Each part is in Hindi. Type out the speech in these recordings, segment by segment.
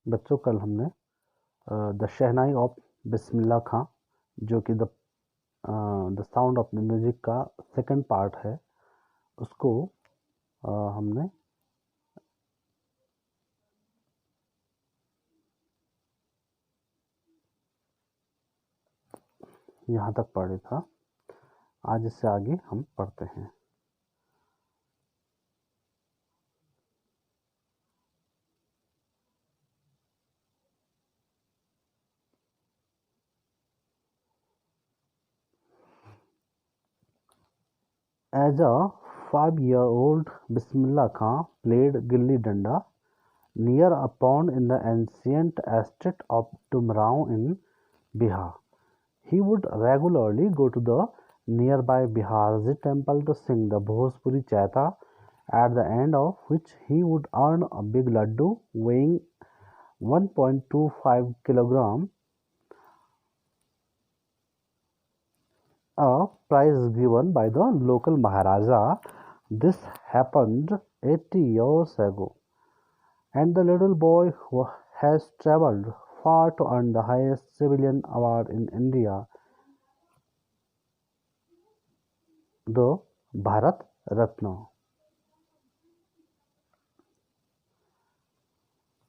बच्चों कल हमने द शहनाई ऑफ बिस्मिल्लाह खां जो कि the sound of the music का सेकंड पार्ट है उसको हमने यहाँ तक पढ़ा था। आज इससे आगे हम पढ़ते हैं। As a 5-year-old, Bismillah Khan played gilli danda near a pond in the ancient estate of Dumrao in Bihar. He would regularly go to the nearby Biharji temple to sing the Bhojpuri Chaita, at the end of which he would earn a big laddu weighing 1.25 kilogram, a prize given by the local Maharaja. This happened 80 years ago, and the little boy who has travelled far to earn the highest civilian award in India, the Bharat Ratna.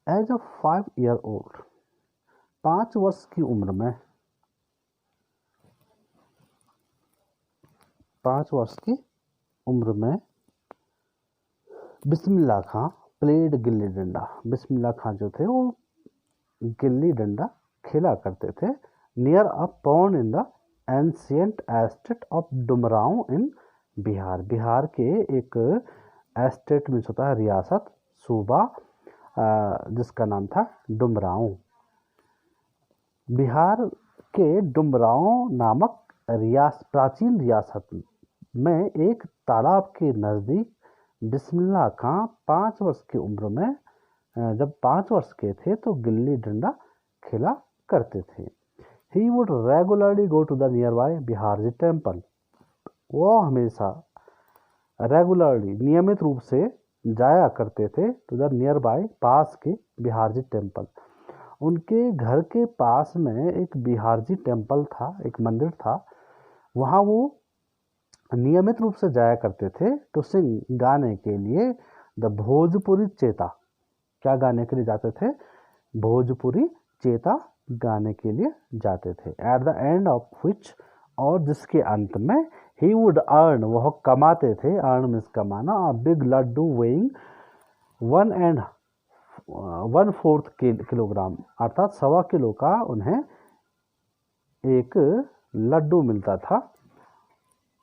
As a 5-year-old, 5 वर्ष की उम्र में 5 वर्ष की उम्र में बिस्मिल्लाह खां प्लेड गिल्ली डंडा। बिस्मिल्लाह खां जो थे वो गिल्ली डंडा खेला करते थे near a pond in the ancient estate of Dumraon in Bihar. Bihar के एक एस्टेट में होता है रियासत, सूबा, जिसका नाम था डुमरांव। बिहार के डुमरांव नामक प्राचीन रियासत में एक तालाब के नज़दीक बिस्मिल्लाह खां 5 वर्ष की उम्र में जब 5 वर्ष के थे तो गिल्ली डंडा खेला करते थे। He would regularly go to the nearby Biharji temple. वो हमेशा रेगुलरली नियमित रूप से जाया करते थे टू द नियर बाय पास के बिहारजी टेम्पल। उनके घर के पास में एक बिहारजी टेम्पल था, एक मंदिर था। वहाँ वो नियमित रूप से जाया करते थे टू सिंग, गाने के लिए, द भोजपुरी चेता। क्या गाने के लिए जाते थे? भोजपुरी चेता गाने के लिए जाते थे। At the end of which, और जिसके अंत में, ही वुड अर्न, वह कमाते थे, अर्न मीन्स कमाना, a big laddoo weighing 1/4 kilogram, अर्थात 1.25 किलो का उन्हें एक लड्डू मिलता था।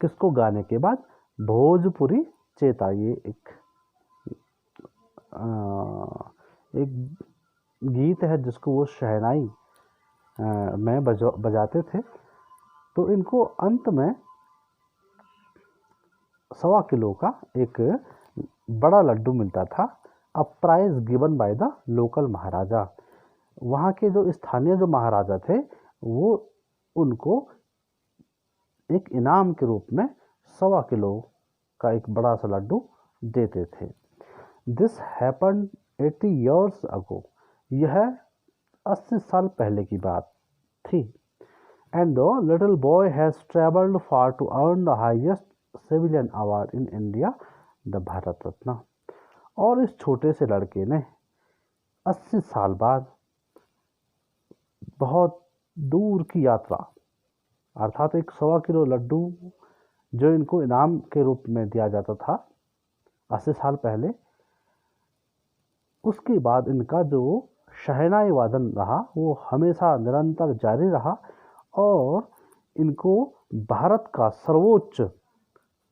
किसको गाने के बाद? भोजपुरी चेता। ये एक गीत है जिसको वो शहनाई में बजाते थे। तो इनको अंत में 1.25 किलो का एक बड़ा लड्डू मिलता था। A prize given by the local maharaja. वहाँ के जो स्थानीय जो महाराजा थे वो उनको एक इनाम के रूप में 1.25 किलो का एक बड़ा सा लड्डू देते थे। This happen 80 years ago। यह 80 साल पहले की बात थी। And the little boy has travelled far to earn the highest civilian award in India, the Bharat Ratna. और इस छोटे से लड़के ने 80 साल बाद बहुत दूर की यात्रा, अर्थात एक 1.25 किलो लड्डू जो इनको इनाम के रूप में दिया जाता था 80 साल पहले, उसके बाद इनका जो शहनाई वादन रहा वो हमेशा निरंतर जारी रहा और इनको भारत का सर्वोच्च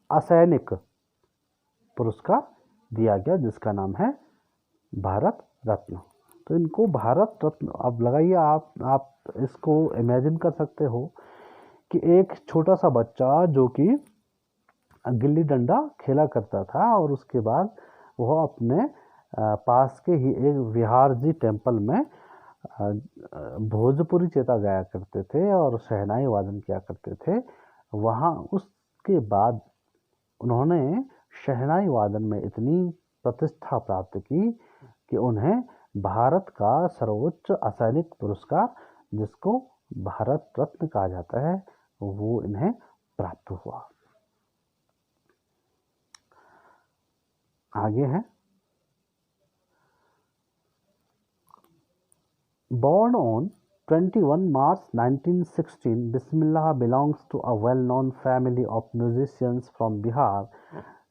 असैनिक पुरस्कार दिया गया जिसका नाम है भारत रत्न। तो इनको भारत रत्न, अब लगाइए आप इसको इमेजिन कर सकते हो कि एक छोटा सा बच्चा जो कि गिल्ली डंडा खेला करता था और उसके बाद वह अपने पास के ही एक बिहारजी टेम्पल में भोजपुरी चेता गाया करते थे और शहनाई वादन किया करते थे। वहाँ उसके बाद उन्होंने शहनाई वादन में इतनी प्रतिष्ठा प्राप्त की कि उन्हें भारत का सर्वोच्च असैनिक पुरस्कार, जिसको भारत रत्न कहा जाता है, वो इन्हें प्राप्त हुआ। आगे है, born on 21 March 1916, Bismillah belongs to a well-known family of musicians from Bihar.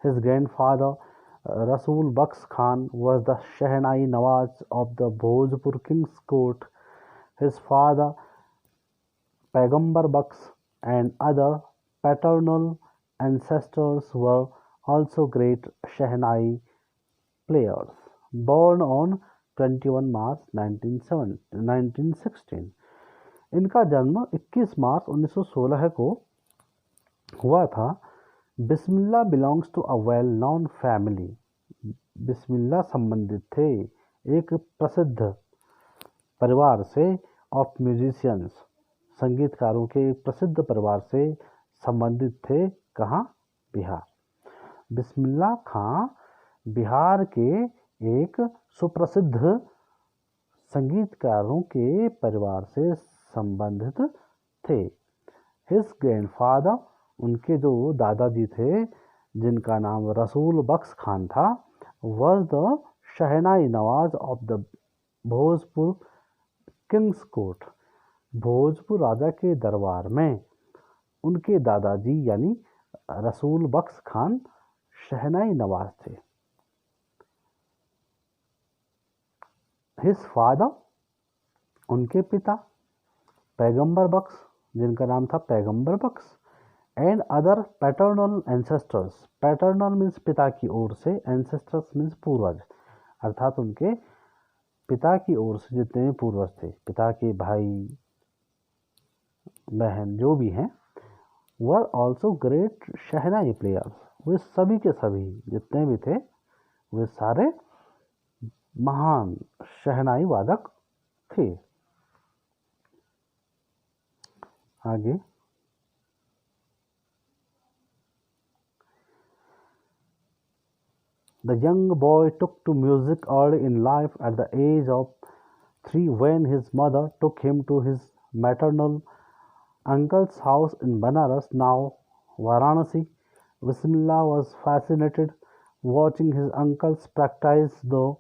His grandfather, Rasool Baks Khan, was the Shehnai Nawaz of the Bhojpur King's Court. His father, Paigambar Baks, and other paternal ancestors were also great Shehnai players. Born on 21 मार्च 1916, इनका जन्म 21 मार्च 1916 को हुआ था। Bismillah belongs to a well known family, Bismillah संबंधित थे एक प्रसिद्ध परिवार से, ऑफ म्यूजिशियंस, संगीतकारों के एक प्रसिद्ध परिवार से संबंधित थे। कहाँ? बिहार। बिस्मिल्लाह खां बिहार के एक सुप्रसिद्ध संगीतकारों के परिवार से संबंधित थे। हिज ग्रैंडफादर, उनके जो दादाजी थे, जिनका नाम रसूल बख्श खान था, was the shehnai nawaz of the Bhojpur king's court, Bhojpur राजा के दरबार में उनके दादाजी यानी रसूल बख्श खान शहनाई नवाज थे। हिज फादर, उनके पिता, पैगंबर बख्श, जिनका नाम था Paigambar Bakhsh, and other paternal ancestors, paternal means पिता की ओर से, एंसेस्टर्स मीन्स पूर्वज, अर्थात उनके पिता की ओर से जितने भी पूर्वज थे, पिता के भाई बहन जो भी हैं, were also great shehnai players, वे सभी के सभी जितने भी थे वे सारे महान शहनाई वादक थे। आगे, The young boy took to music early in life at the age of 3 when his mother took him to his maternal uncle's house in Banaras, now Varanasi. Bismillah was fascinated watching his uncles practice the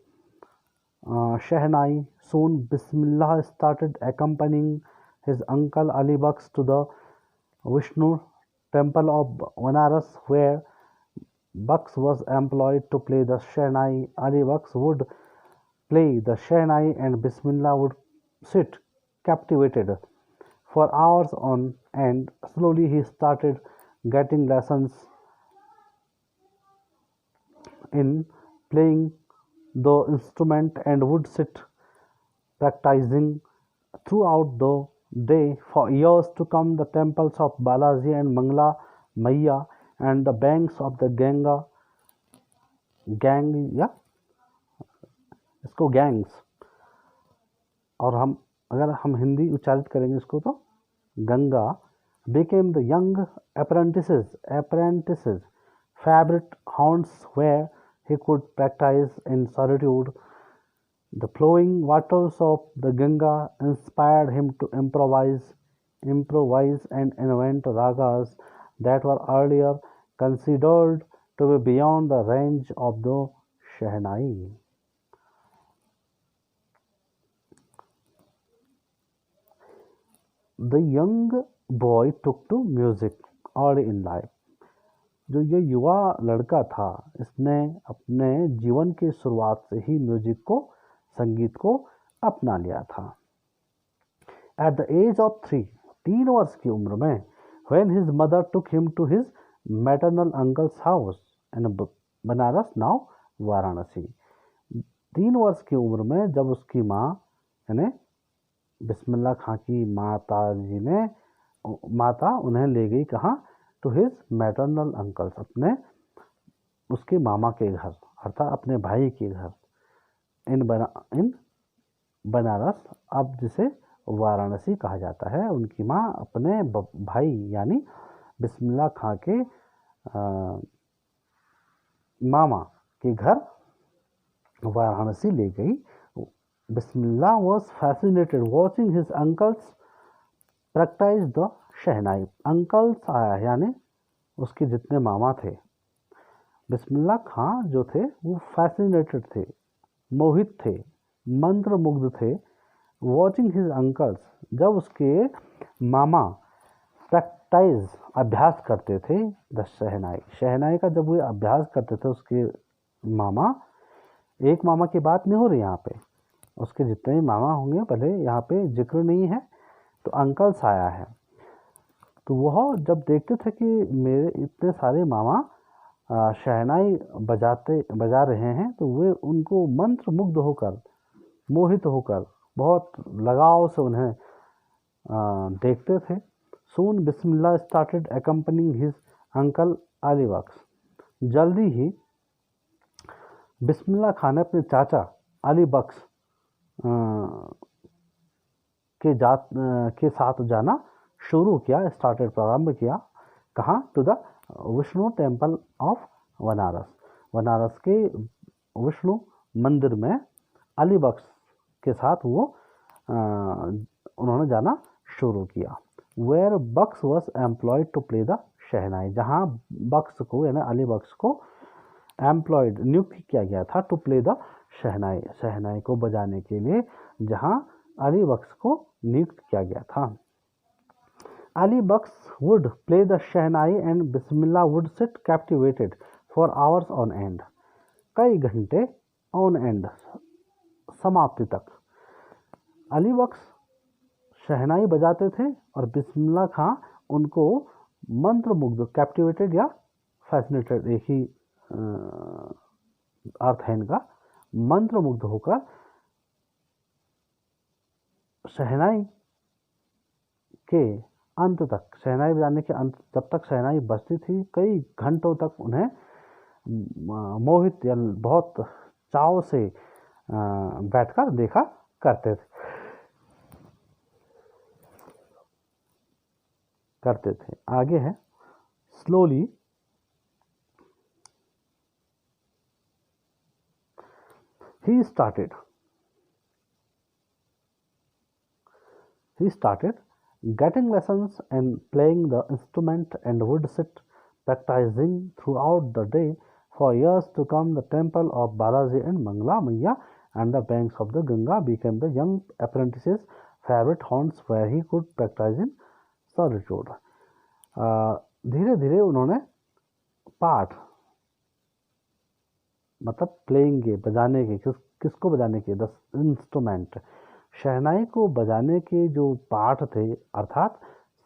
Shehnai. Soon Bismillah started accompanying his uncle Ali Baks to the Vishnu temple of Banaras, where Baks was employed to play the Shehnai. Ali Baks would play the Shehnai and Bismillah would sit captivated for hours on end. Slowly he started getting lessons in playing the instrument and would sit practicing throughout the day. For years to come, the temples of Balaji and Mangla Maiya and the banks of the Ganga इसको गैंग्स, और अगर हम हिंदी उच्चारित करेंगे इसको तो Ganga, became the young apprentices favorite haunts where he could practice in solitude. The flowing waters of the Ganga inspired him to improvise and invent ragas that were earlier considered to be beyond the range of the Shehnai. The young boy took to music early in life. जो ये युवा लड़का था, इसने अपने जीवन की शुरुआत से ही म्यूजिक को, संगीत को अपना लिया था। At the age of 3, 3 वर्ष की उम्र में, when his mother took him to his maternal uncle's house in Banaras, now Varanasi. 3 वर्ष की उम्र में जब उसकी माँ यानी बिस्मिल्लाह खां की माता उन्हें ले गई कहाँ? टू हिज मैटरनल अंकल्स, अपने उसके मामा के घर, अर्थात अपने भाई के घर, इन बनारस, अब जिसे वाराणसी कहा जाता है। उनकी माँ अपने भाई यानी बिस्मिल्लाह खां के मामा के घर वाराणसी ले गई। Bismillah was fascinated watching his uncles practice the shehnai. Uncles आया यानी उसके जितने मामा थे। बिस्मिल्लाह खां जो थे वो फैसिनेटेड थे, मोहित थे, मंत्रमुग्ध थे। वॉचिंग हिज अंकल्स जब उसके मामा प्रैक्टिस अभ्यास करते थे द शहनाई। शहनाई का जब वो अभ्यास करते थे उसके मामा, एक मामा की बात नहीं हो रही यहाँ पे, उसके जितने भी मामा होंगे, भले यहाँ पे जिक्र नहीं है, तो अंकल्स आया है। तो वह जब देखते थे कि मेरे इतने सारे मामा शहनाई बजा रहे हैं, तो वे उनको मंत्र मुग्ध होकर, मोहित होकर, बहुत लगाव से उन्हें देखते थे। Soon Bismillah started accompanying his uncle Ali Bakhsh. जल्दी ही बिस्मिल्लाह खान ने अपने चाचा अली बख्श के साथ जाना शुरू किया, स्टार्टेड प्रारंभ किया। कहाँ? To the Vishnu temple of Banaras. Banaras के विष्णु मंदिर में अली बख्श के साथ वो उन्होंने जाना शुरू किया। Where Bakhsh was employed to play the shehnai. जहाँ बख्श को यानी अली बख्श को एम्प्लॉयड नियुक्त किया गया था टू प्ले द शहनाई, शहनाई को बजाने के लिए, जहाँ अली बख्श को नियुक्त किया गया था। Ali Bakhsh would play the shehnai and Bismillah would sit captivated for hours on end. कई घंटे ऑन एंड, समाप्ति तक अली बख्श शहनाई बजाते थे और बिस्मिल्लाह खां उनको मंत्रमुग्ध, कैप्टिवेटेड या फैसिनेटेड, एक ही अर्थ है इनका, मंत्रमुग्ध होकर शहनाई के अंत तक, शहनाई बजाने के अंत, जब तक शहनाई बजती थी, कई घंटों तक उन्हें मोहित या बहुत चाव से बैठकर देखा करते थे। आगे है slowly he started getting lessons and playing the instrument and would sit practicing throughout the day. For years to come, the temple of Balaji and Mangla Maiya and the banks of the Ganga became the young apprentice's favorite haunts where he could practice in solitude. धीरे धीरे उन्होंने पाठ, मतलब प्लेइंग के, बजाने के, किसको बजाने के, द इंस्ट्रूमेंट, शहनाई को बजाने के जो पाठ थे, अर्थात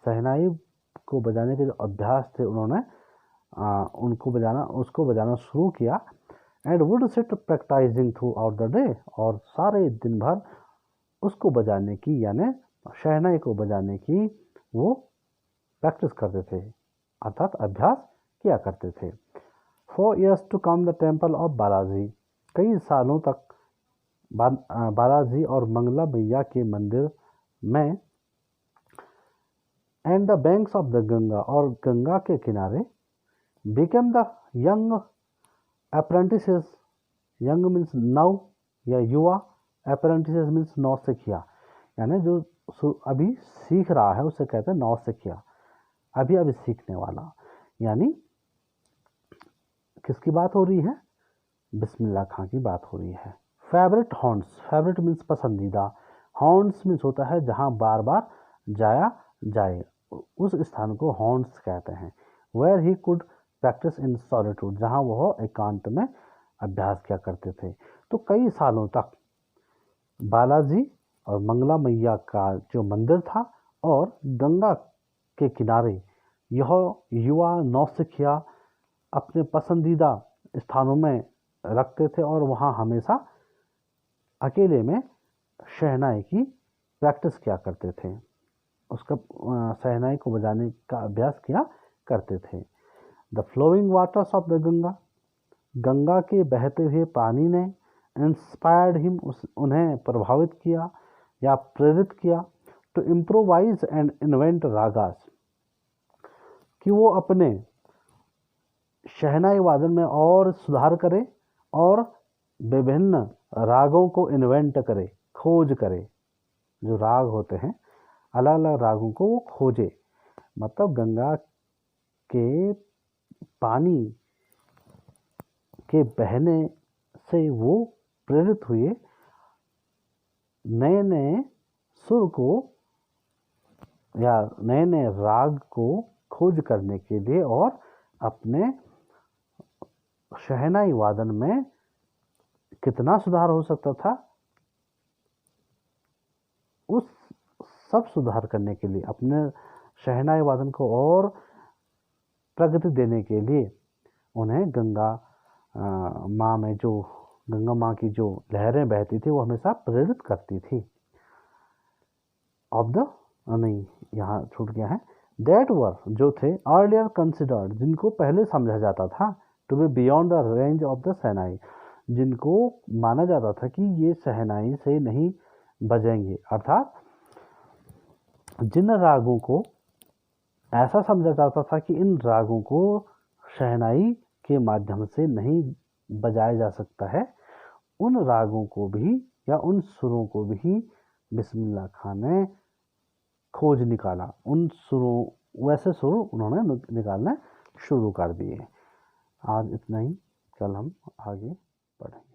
शहनाई को बजाने के जो अभ्यास थे, उन्होंने उसको बजाना शुरू किया। And would sit practising throughout the day, और सारे दिन भर उसको बजाने की, यानी शहनाई को बजाने की वो प्रैक्टिस करते थे, अर्थात अभ्यास किया करते थे। 4 years to come the temple of Balaji, कई सालों तक बालाजी और मंगला मैया के मंदिर में, and the banks of the Ganga, और गंगा के किनारे, became the young apprentices, young means नव या युवा, apprentices means नौसिखिया, यानी जो अभी सीख रहा है उसे कहते हैं नौसिखिया, अभी सीखने वाला। यानी किसकी बात हो रही है? बिस्मिल्लाह खां की बात हो रही है। फेवरेट हॉन्ट्स, फेवरेट मीन्स पसंदीदा, हॉन्ट्स मीन्स होता है जहाँ बार बार जाया जाए, उस स्थान को हॉन्ट्स कहते हैं। Where he could practise in solitude, जहाँ वह एकांत में अभ्यास किया करते थे। तो कई सालों तक बालाजी और मंगला मैया का जो मंदिर था और गंगा के किनारे यह युवा नौसिखिया अपने पसंदीदा स्थानों में रखते थे और वहाँ हमेशा अकेले में शहनाई की प्रैक्टिस किया करते थे, उसका शहनाई को बजाने का अभ्यास किया करते थे। The flowing waters of the Ganga, Ganga के बहते हुए पानी ने इंस्पायर्ड हिम, उन्हें प्रभावित किया या प्रेरित किया, to improvise and invent ragas, कि वो अपने शहनाई वादन में और सुधार करे और विभिन्न रागों को इन्वेंट करे, खोज करे। जो राग होते हैं, अलग अलग रागों को वो खोजे, मतलब गंगा के पानी के बहने से वो प्रेरित हुए, नए नए सुर को या नए नए राग को खोज करने के लिए, और अपने शहनाई वादन में कितना सुधार हो सकता था, उस सब सुधार करने के लिए, अपने शहनाई वादन को और प्रगति देने के लिए उन्हें गंगा माँ में जो गंगा माँ की जो लहरें बहती थी वो हमेशा प्रेरित करती थी। ऑफ द नहीं, यहाँ छूट गया है। दैट वर जो थे अर्लियर कंसिडर्ड, जिनको पहले समझा जाता था, to be beyond the range of the shehnai, जिनको माना जाता था कि ये शहनाई से नहीं बजेंगे, अर्थात जिन रागों को ऐसा समझा जाता था कि इन रागों को शहनाई के माध्यम से नहीं बजाया जा सकता है, उन रागों को भी या उन सुरों को भी बिस्मिल्लाह खां ने खोज निकाला। उन सुरों, वैसे सुर उन्होंने निकालना शुरू कर दिए। आज इतना ही, कल हम आगे बढ़ेंगे।